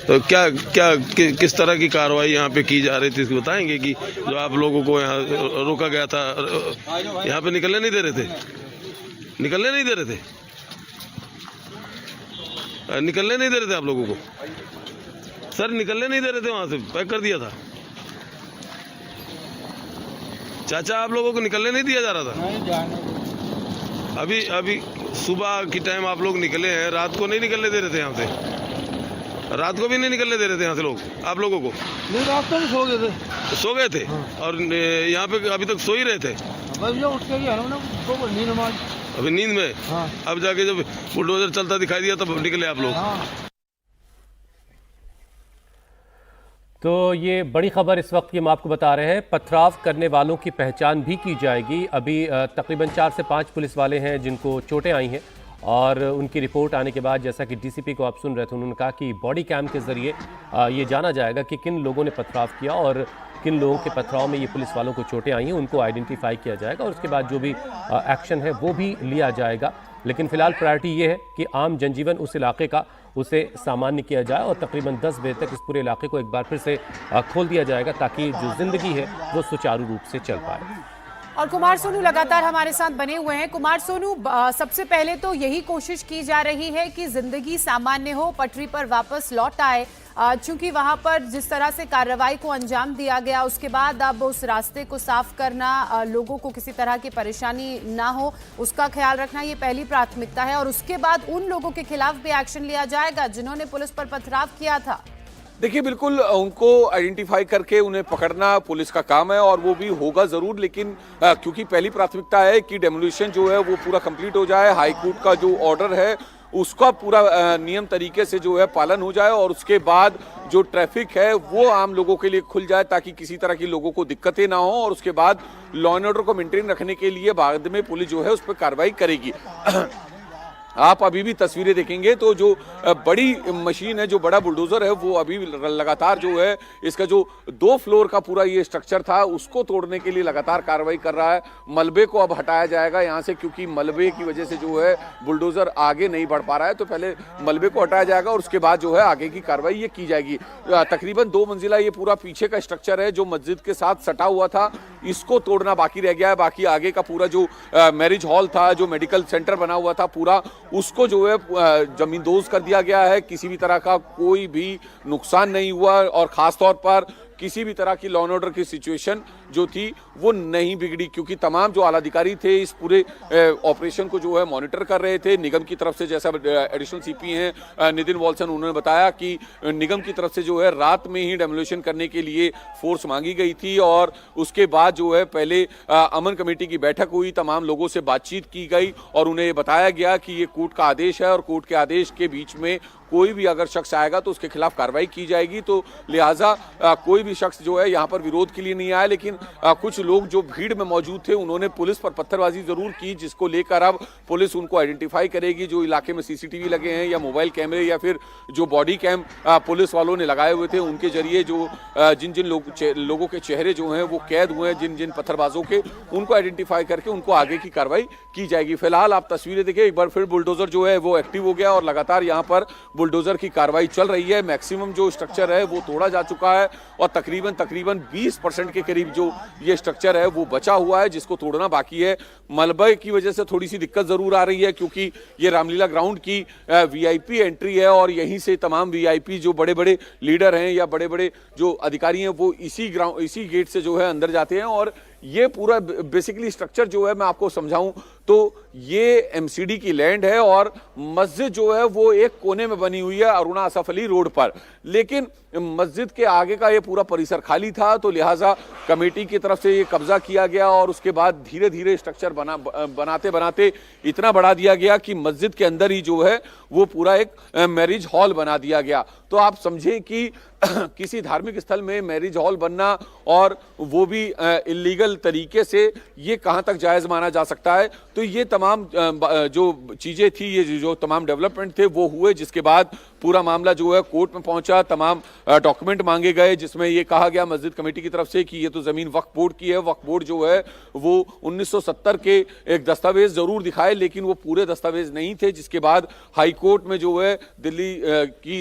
तो क्या क्या किस तरह की कार्रवाई यहाँ पे की जा रही थी, इसको बताएंगे कि जो आप लोगों को यहाँ रोका गया था, यहाँ पे निकलने नहीं दे रहे थे, निकलने नहीं दे रहे थे, निकलने नहीं दे रहे थे आप लोगों को? सर निकलने नहीं दे रहे थे, वहां से पैक कर दिया था। चाचा आप लोगों को निकलने नहीं दिया जा रहा था? अभी सुबह की टाइम आप लोग निकले हैं, रात को नहीं निकलने दे रहे थे यहाँ से? रात को भी नहीं निकलने दे रहे थे यहाँ से लोग आप लोगों को? नहीं, रात को सो गए थे। सो गए थे? हाँ। और यहाँ पे अभी तक सो ही रहे थे? उठ के नींद में, अभी नींद में? हाँ। अब जाके जब बुलडोजर चलता दिखाई दिया तब निकले आप लोग? हाँ। तो ये बड़ी खबर इस वक्त की हम आपको बता रहे हैं। पथराव करने वालों की पहचान भी की जाएगी। अभी तकरीबन 4 से 5 पुलिस वाले हैं जिनको चोटें आई हैं और उनकी रिपोर्ट आने के बाद, जैसा कि डीसीपी को आप सुन रहे थे, उन्होंने कहा कि बॉडी कैम के जरिए ये जाना जाएगा कि किन लोगों ने पथराव किया और किन लोगों के पथराव में ये पुलिस वालों को चोटें आई हैं, उनको आइडेंटिफाई किया जाएगा और उसके बाद जो भी एक्शन है वो भी लिया जाएगा। लेकिन फिलहाल प्रायोरिटी ये है कि आम जनजीवन उस इलाके का उसे सामान्य किया जाए और तकरीबन 10 बजे तक इस पूरे इलाके को एक बार फिर से खोल दिया जाएगा ताकि जो जिंदगी है वो सुचारू रूप से चल पाए। और कुमार सोनू लगातार हमारे साथ बने हुए हैं। कुमार सोनू, सबसे पहले तो यही कोशिश की जा रही है कि जिंदगी सामान्य हो, पटरी पर वापस लौट आए, चूंकि वहां पर जिस तरह से कार्रवाई को अंजाम दिया गया उसके बाद अब उस रास्ते को साफ करना, लोगों को किसी तरह की परेशानी ना हो उसका ख्याल रखना, ये पहली प्राथमिकता है और उसके बाद उन लोगों के खिलाफ भी एक्शन लिया जाएगा जिन्होंने पुलिस पर पथराव किया था। देखिए, बिल्कुल उनको आइडेंटिफाई करके उन्हें पकड़ना पुलिस का काम है और वो भी होगा जरूर, लेकिन क्योंकि पहली प्राथमिकता है कि डेमोलिशन जो है वो पूरा कंप्लीट हो जाए, हाई कोर्ट का जो ऑर्डर है उसका पूरा नियम तरीके से जो है पालन हो जाए और उसके बाद जो ट्रैफिक है वो आम लोगों के लिए खुल जाए ताकि किसी तरह की लोगों को दिक्कतें ना हो और उसके बाद लॉ एंड ऑर्डर को मेंटेन रखने के लिए बाद में पुलिस जो है उस पर कार्रवाई करेगी। आप अभी भी तस्वीरें देखेंगे तो जो बड़ी मशीन है, जो बड़ा बुलडोजर है, वो अभी लगातार जो है इसका जो 2 फ्लोर का पूरा ये स्ट्रक्चर था उसको तोड़ने के लिए लगातार कार्रवाई कर रहा है। मलबे को अब हटाया जाएगा यहाँ से क्योंकि मलबे की वजह से जो है बुलडोजर आगे नहीं बढ़ पा रहा है, तो पहले मलबे को हटाया जाएगा और उसके बाद जो है आगे की कार्रवाई ये की जाएगी। तकरीबन 2 मंजिला ये पूरा पीछे का स्ट्रक्चर है जो मस्जिद के साथ सटा हुआ था, इसको तोड़ना बाकी रह गया है। बाकी आगे का पूरा जो मैरिज हॉल था, जो मेडिकल सेंटर बना हुआ था, पूरा उसको जो है जमींदोज कर दिया गया है। किसी भी तरह का कोई भी नुकसान नहीं हुआ और खास तौर पर किसी भी तरह की लॉ एंड ऑर्डर की सिचुएशन जो थी वो नहीं बिगड़ी क्योंकि तमाम जो आला अधिकारी थे इस पूरे ऑपरेशन को जो है मॉनिटर कर रहे थे। निगम की तरफ से, जैसा एडिशनल सीपी हैं नितिन वॉल्सन, उन्होंने बताया कि निगम की तरफ से जो है रात में ही डेमोलिशन करने के लिए फोर्स मांगी गई थी और उसके बाद जो है पहले अमन कमेटी की बैठक हुई, तमाम लोगों से बातचीत की गई और उन्हें बताया गया कि ये कोर्ट का आदेश है और कोर्ट के आदेश के बीच में कोई भी अगर शख्स आएगा तो उसके खिलाफ कार्रवाई की जाएगी। तो लिहाजा कोई भी शख्स जो है यहाँ पर विरोध के लिए नहीं आया, लेकिन कुछ लोग जो भीड़ में मौजूद थे उन्होंने पुलिस पर पत्थरबाजी जरूर की, जिसको लेकर अब पुलिस उनको आइडेंटिफाई करेगी। जो इलाके में सीसीटीवी लगे हैं या मोबाइल कैमरे या फिर जो बॉडी कैम पुलिस वालों ने लगाए हुए थे उनके जरिए जो जिन जिन लोगों के चेहरे जो हैं वो कैद हुए हैं, जिन जिन पत्थरबाजों के, उनको आइडेंटिफाई करके उनको आगे की कार्रवाई की जाएगी। फिलहाल आप तस्वीरें देखिए, एक बार फिर बुलडोजर जो है वो एक्टिव हो गया और लगातार यहाँ पर बुलडोजर की कार्रवाई चल रही है। मैक्सिमम जो स्ट्रक्चर है वो तोड़ा जा चुका है और तकरीबन 20% के करीब जो ये स्ट्रक्चर है वो बचा हुआ है जिसको तोड़ना बाकी है। मलबे की वजह से थोड़ी सी दिक्कत जरूर आ रही है क्योंकि ये रामलीला ग्राउंड की वीआईपी एंट्री है और यहीं से तमाम वीआईपी जो बड़े बड़े लीडर हैं या बड़े बड़े जो अधिकारी हैं वो इसी गेट से जो है अंदर जाते हैं और ये पूरा बेसिकली स्ट्रक्चर जो है मैं आपको समझाऊं तो ये एमसीडी की लैंड है और मस्जिद जो है वो एक कोने में बनी हुई है अरुणा असफ अली रोड पर, लेकिन मस्जिद के आगे का ये पूरा परिसर खाली था तो लिहाजा कमेटी की तरफ से ये कब्जा किया गया और उसके बाद धीरे धीरे स्ट्रक्चर बनाते बनाते इतना बढ़ा दिया गया कि मस्जिद के अंदर ही जो है वो पूरा एक मैरिज हॉल बना दिया गया। तो आप समझें कि किसी धार्मिक स्थल में मैरिज हॉल बनना और वो भी इलीगल तरीके से, ये कहां तक जायज माना जा सकता है। तो ये तमाम जो चीजें थी, ये जो तमाम डेवलपमेंट थे वो हुए, जिसके बाद पूरा मामला जो है कोर्ट में पहुंचा, तमाम डॉक्यूमेंट मांगे गए, जिसमें ये कहा गया मस्जिद कमेटी की तरफ से कि ये तो जमीन वक्फ बोर्ड की है। वक्फ बोर्ड जो है वो 1970 के एक दस्तावेज जरूर दिखाए, लेकिन वो पूरे दस्तावेज नहीं थे, जिसके बाद हाई कोर्ट में जो है दिल्ली की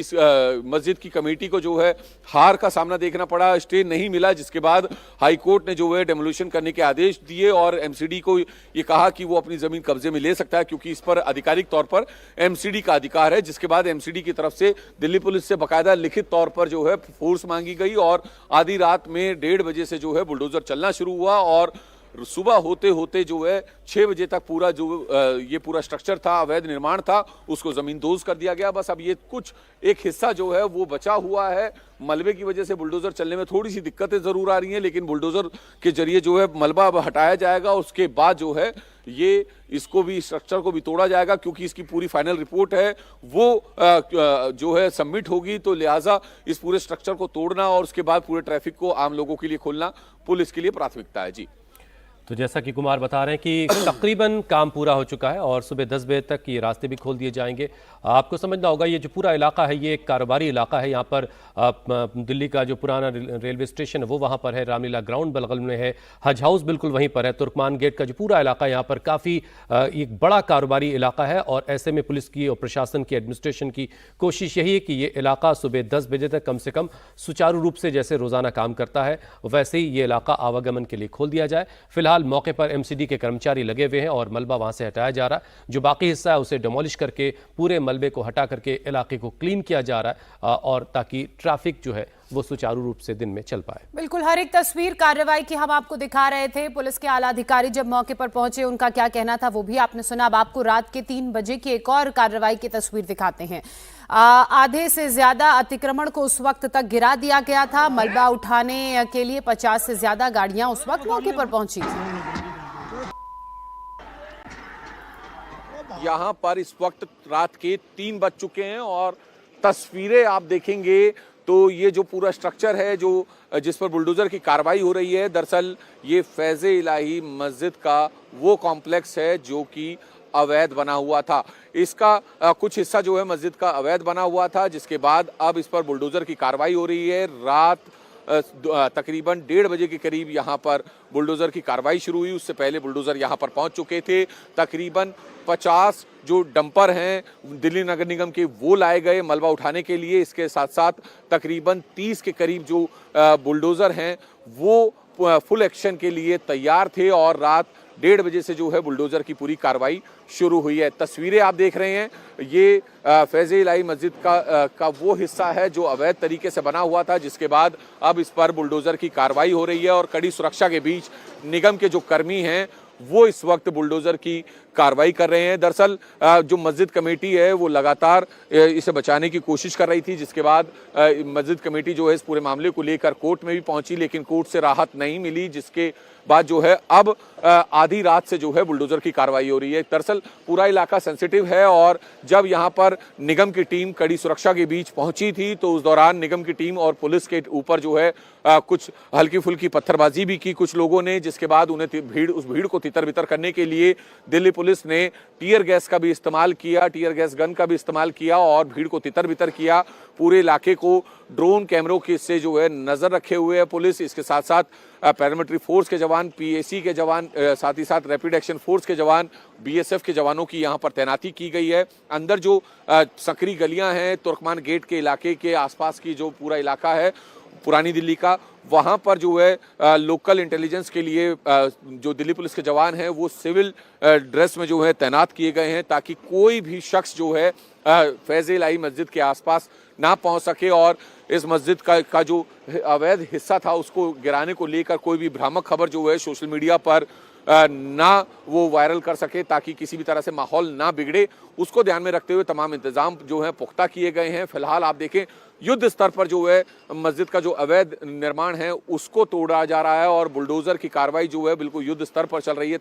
मस्जिद की कमेटी को जो है हार का सामना देखना पड़ा, स्टे नहीं मिला, जिसके बाद हाई कोर्ट ने जो है डेमोलिशन करने के आदेश दिए और एमसीडी को ये कहा कि वो अपनी जमीन कब्जे में ले सकता है, क्योंकि इस पर आधिकारिक तौर पर एमसीडी का अधिकार है। जिसके बाद एमसीडी की तरफ से दिल्ली पुलिस से बकायदा लिखित तौर पर जो है फोर्स मांगी गई और आधी रात में 1:30 बजे से जो है बुलडोजर चलना शुरू हुआ और सुबह होते होते जो है 6 बजे तक पूरा जो ये पूरा स्ट्रक्चर था, अवैध निर्माण था, उसको जमींदोज कर दिया गया। बस अब ये कुछ एक हिस्सा जो है वो बचा हुआ है। मलबे की वजह से बुलडोजर चलने में थोड़ी सी दिक्कतें जरूर आ रही हैं, लेकिन बुलडोजर के जरिए जो है मलबा अब हटाया जाएगा। उसके बाद जो है ये इसको भी, स्ट्रक्चर को भी तोड़ा जाएगा, क्योंकि इसकी पूरी फाइनल रिपोर्ट है वो जो है सबमिट होगी। तो लिहाजा इस पूरे स्ट्रक्चर को तोड़ना और उसके बाद पूरे ट्रैफिक को आम लोगों के लिए खोलना पुलिस के लिए प्राथमिकता है। जी, तो जैसा कि कुमार बता रहे हैं कि तकरीबन काम पूरा हो चुका है और सुबह 10 बजे तक ये रास्ते भी खोल दिए जाएंगे। आपको समझना होगा ये जो पूरा इलाका है ये एक कारोबारी इलाका है। यहाँ पर दिल्ली का जो पुराना रेलवे स्टेशन है वो वहाँ पर है, रामलीला ग्राउंड बगल में है, हज हाउस बिल्कुल वहीं पर है, तुर्कमान गेट का जो पूरा इलाका यहाँ पर काफ़ी एक बड़ा कारोबारी इलाका है। और ऐसे में पुलिस की और प्रशासन की, एडमिनिस्ट्रेशन की कोशिश यही है कि ये इलाका सुबह 10 बजे तक कम से कम सुचारू रूप से जैसे रोज़ाना काम करता है वैसे ही ये इलाका आवागमन के लिए खोल दिया जाए। फिलहाल मौके पर एमसीडी के कर्मचारी लगे हुए हैं और मलबा वहां से हटाया जा रहा है। जो बाकी हिस्सा है उसे डिमोलिश करके पूरे मलबे को हटा करके इलाके को क्लीन किया जा रहा है और ताकि ट्रैफिक जो है वो सुचारू रूप से दिन में चल पाए। बिल्कुल, हर एक तस्वीर कार्रवाई की हम आपको दिखा रहे थे। पुलिस के आला अधिकारी जब मौके पर पहुंचे उनका क्या कहना था वो भी आपने सुना। अब आपको रात के 3 बजे की एक और कार्रवाई की तस्वीर दिखाते हैं। आधे से ज्यादा अतिक्रमण को उस वक्त तक गिरा दिया गया था। मलबा उठाने के लिए 50 से ज्यादा गाड़ियां उस वक्त मौके पर पहुंची थी। यहाँ पर इस वक्त रात के 3 बज चुके हैं और तस्वीरें आप देखेंगे तो ये जो पूरा स्ट्रक्चर है जो जिस पर बुलडोजर की कार्रवाई हो रही है, दरअसल ये फैज़े इलाही मस्जिद का वो कॉम्प्लेक्स है जो कि अवैध बना हुआ था। इसका कुछ हिस्सा जो है मस्जिद का अवैध बना हुआ था, जिसके बाद अब इस पर बुलडोजर की कार्रवाई हो रही है। रात तकरीबन 1:30 बजे के करीब यहाँ पर बुलडोजर की कार्रवाई शुरू हुई। उससे पहले बुलडोजर यहाँ पर पहुँच चुके थे। तकरीबन 50 जो डंपर हैं दिल्ली नगर निगम के वो लाए गए मलबा उठाने के लिए। इसके साथ साथ तकरीबन 30 के करीब जो बुलडोजर हैं वो फुल एक्शन के लिए तैयार थे और रात 1:30 बजे से जो है बुलडोजर की पूरी कार्रवाई शुरू हुई है। तस्वीरें आप देख रहे हैं, ये फैज़े इलाही मस्जिद का वो हिस्सा है जो अवैध तरीके से बना हुआ था, जिसके बाद अब इस पर बुलडोजर की कार्रवाई हो रही है और कड़ी सुरक्षा के बीच निगम के जो कर्मी हैं वो इस वक्त बुलडोजर की कार्रवाई कर रहे हैं। दरअसल जो मस्जिद कमेटी है वो लगातार इसे बचाने की कोशिश कर रही थी, जिसके बाद मस्जिद कमेटी जो है इस पूरे मामले को लेकर कोर्ट में भी पहुंची, लेकिन कोर्ट से राहत नहीं मिली, जिसके बाद जो है अब आधी रात से जो है बुलडोजर की कार्रवाई हो रही है। दरअसल पूरा इलाका सेंसिटिव है और जब यहाँ पर निगम की टीम कड़ी सुरक्षा के बीच पहुंची थी तो उस दौरान निगम की टीम और पुलिस के ऊपर जो है कुछ हल्की फुल्की पत्थरबाजी भी की कुछ लोगों ने, जिसके बाद उन्हें उस भीड़ को तितर बितर करने के लिए दिल्ली पुलिस ने टीयर गैस का भी इस्तेमाल किया, टीयर गैस गन का भी इस्तेमाल किया और भीड़ को तितर बितर किया। पूरे इलाके को ड्रोन कैमरों के से जो है नजर रखे हुए है पुलिस। इसके साथ साथ पैरामिलिट्री फोर्स के जवान, पीएसी के जवान, साथ ही साथ रैपिड एक्शन फोर्स के जवान, बीएसएफ के जवानों की यहाँ पर तैनाती की गई है। अंदर जो सकरी गलियां हैं, तुर्कमान गेट के इलाके के आसपास की जो पूरा इलाका है पुरानी दिल्ली का, वहाँ पर जो है लोकल इंटेलिजेंस के लिए जो दिल्ली पुलिस के जवान हैं वो सिविल ड्रेस में जो है तैनात किए गए हैं, ताकि कोई भी शख्स जो है फैज़े इलाही मस्जिद के आसपास ना पहुंच सके और इस मस्जिद का जो अवैध हिस्सा था उसको गिराने को लेकर कोई भी भ्रामक खबर जो है सोशल मीडिया पर ना वो वायरल कर सके, ताकि किसी भी तरह से माहौल ना बिगड़े। उसको ध्यान में रखते हुए तमाम इंतजाम जो है पुख्ता किए गए हैं। फिलहाल आप देखें युद्ध स्तर पर जो है मस्जिद का जो अवैध निर्माण है उसको तोड़ा जा रहा है और बुलडोजर की कार्रवाई जो है बिल्कुल युद्ध स्तर पर चल रही है।